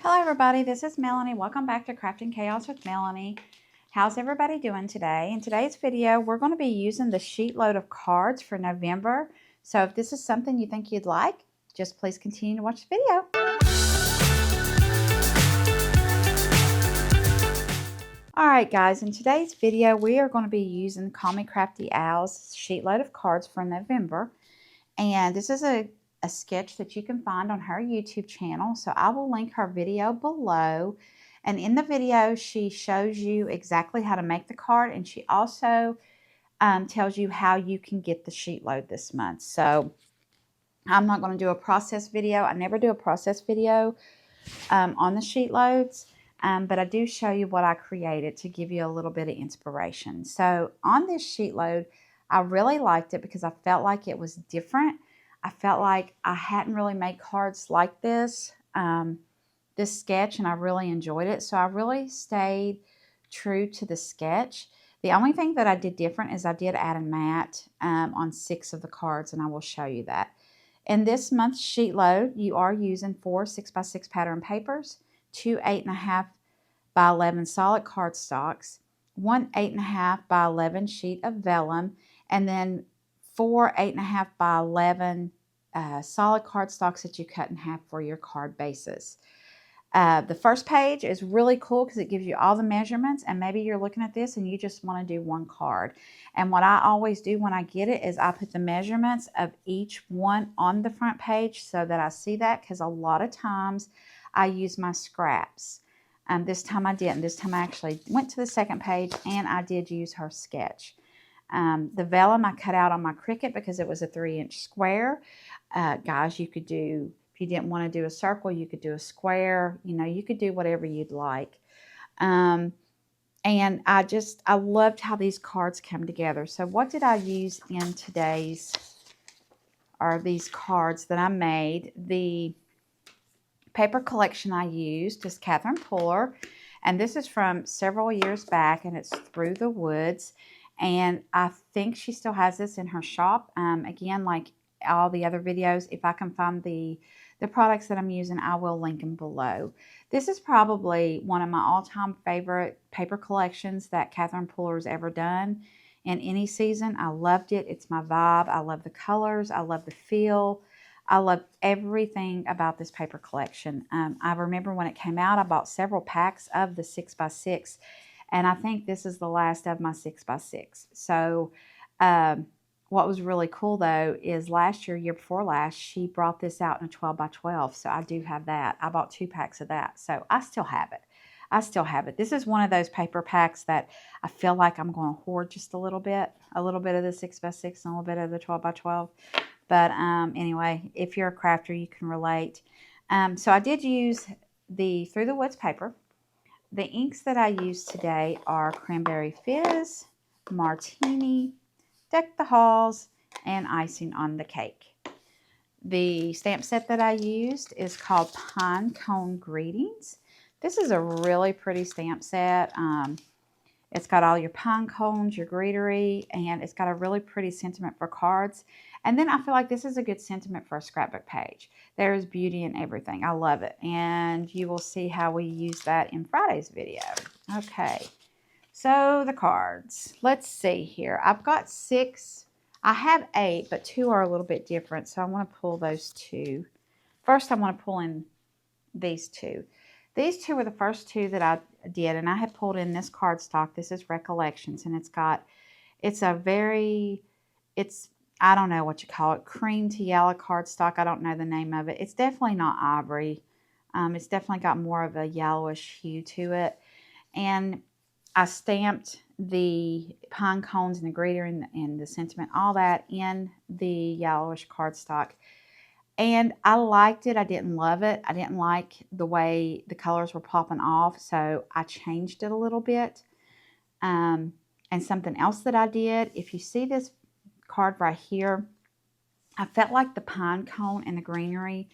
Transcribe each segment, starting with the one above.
Hello everybody, this is Melanie. Welcome back to Crafting Chaos with Melanie. How's everybody doing today? In today's video, we're going to be using the sheet load of cards for November. So if this is something you think you'd like, just please continue to watch the video. Alright guys, in today's video, we are going to be using Call Me Crafty Owls sheet load of cards for November. And this is a sketch that you can find on her YouTube channel. So I will link her video below. And in the video, she shows you exactly how to make the card. And she also tells you how you can get the sheet load this month. So I'm not going to do a process video. I never do a process video on the sheet loads. But I do show you what I created to give you a little bit of inspiration. So on this sheet load, I really liked it because I felt like it was different. I felt like I hadn't really made cards like this, this sketch, and I really enjoyed it. So I really stayed true to the sketch. The only thing that I did different is I did add a mat on 6 of the cards, and I will show you that. In this month's sheet load, you are using 4 6x6 pattern papers, 2 8.5 by 11 solid cardstocks, 1 8.5 by 11 sheet of vellum, and then 4 8.5 by 11 solid cardstocks that you cut in half for your card bases. The first page is really cool because it gives you all the measurements, and maybe you're looking at this and you just want to do one card. And what I always do when I get it is I put the measurements of each one on the front page so that I see that, because a lot of times I use my scraps. This time I didn't. This time I actually went to the second page and I did use her sketch. The vellum I cut out on my Cricut because it was a 3-inch square. Guys, you could do, if you didn't want to do a circle, you could do a square. You know, you could do whatever you'd like. And I loved how these cards come together. So what did I use in today's, or these cards that I made? The paper collection I used is Catherine Puller. And this is from several years back, and it's Through the Woods. And I think she still has this in her shop. Again, like all the other videos, if I can find the products that I'm using, I will link them below. This is probably one of my all-time favorite paper collections that Catherine Puller's ever done in any season. I loved it. It's my vibe. I love the colors. I love the feel. I love everything about this paper collection. I remember when it came out, I bought several packs of the 6x6. And I think this is the last of my 6x6. So what was really cool, though, is last year before last, she brought this out in a 12x12. So I do have that. I bought 2 packs of that. So I still have it. I still have it. This is one of those paper packs that I feel like I'm going to hoard just a little bit of the 6x6 and a little bit of the 12x12. But anyway, if you're a crafter, you can relate. So I did use the Through the Woods paper. The inks that I used today are Cranberry Fizz, Martini, Deck the Halls, and Icing on the Cake. The stamp set that I used is called Pine Cone Greetings. This is a really pretty stamp set. It's got all your pine cones, your greetery, and it's got a really pretty sentiment for cards. And then I feel like this is a good sentiment for a scrapbook page. There is beauty in everything. I love it. And you will see how we use that in Friday's video. Okay, so the cards. Let's see here. I've got 6. I have 8, but 2 are a little bit different. So I want to pull those 2. First, I want to pull in these 2. These 2 were the first 2 that I did, and I had pulled in this cardstock. This is Recollections, and I don't know what you call it, cream to yellow cardstock. I don't know the name of it. It's definitely not ivory. It's definitely got more of a yellowish hue to it. And I stamped the pine cones and the greeter and the sentiment, all that in the yellowish cardstock. And I liked it. I didn't love it. I didn't like the way the colors were popping off, so I changed it a little bit. And something else that I did, if you see this card right here, I felt like the pine cone and the greenery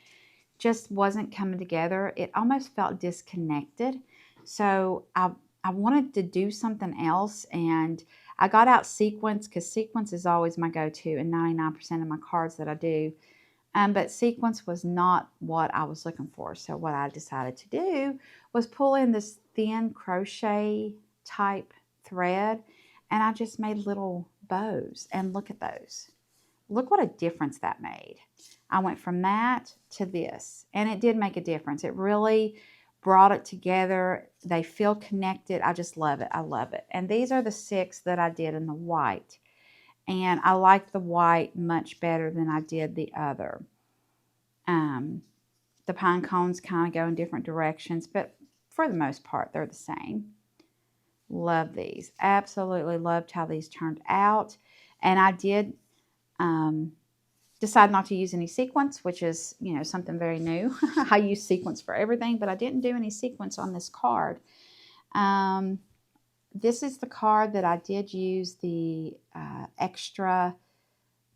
just wasn't coming together. It almost felt disconnected. So I wanted to do something else, and I got out sequins, because sequins is always my go-to in 99% of my cards that I do. But sequence was not what I was looking for. So what I decided to do was pull in this thin crochet type thread, and I just made little bows. And look at those. Look what a difference that made. I went from that to this, and it did make a difference. It really brought it together. They feel connected. I just love it. I love it. And these are the 6 that I did in the white. And I like the white much better than I did the other. The pine cones kind of go in different directions, but for the most part, they're the same. Love these. Absolutely loved how these turned out. And I did decide not to use any sequins, which is, you know, something very new. I use sequins for everything, but I didn't do any sequins on this card. This is the card that I did use the extra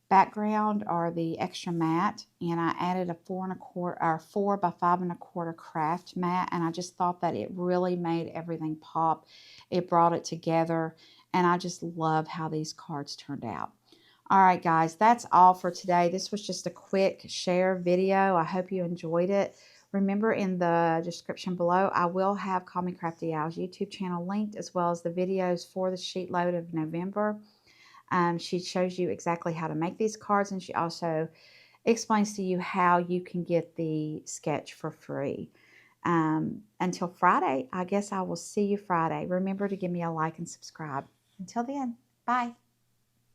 background or the extra mat, and I added a 4 1/4 or 4 by 5 1/4 craft mat, and I just thought that it really made everything pop. It brought it together, and I just love how these cards turned out. All right, guys, that's all for today. This was just a quick share video. I hope you enjoyed it. Remember, in the description below, I will have Call Me Crafty Owls YouTube channel linked, as well as the videos for the sheet load of November. She shows you exactly how to make these cards, and she also explains to you how you can get the sketch for free. Until Friday, I guess I will see you Friday. Remember to give me a like and subscribe. Until then, bye.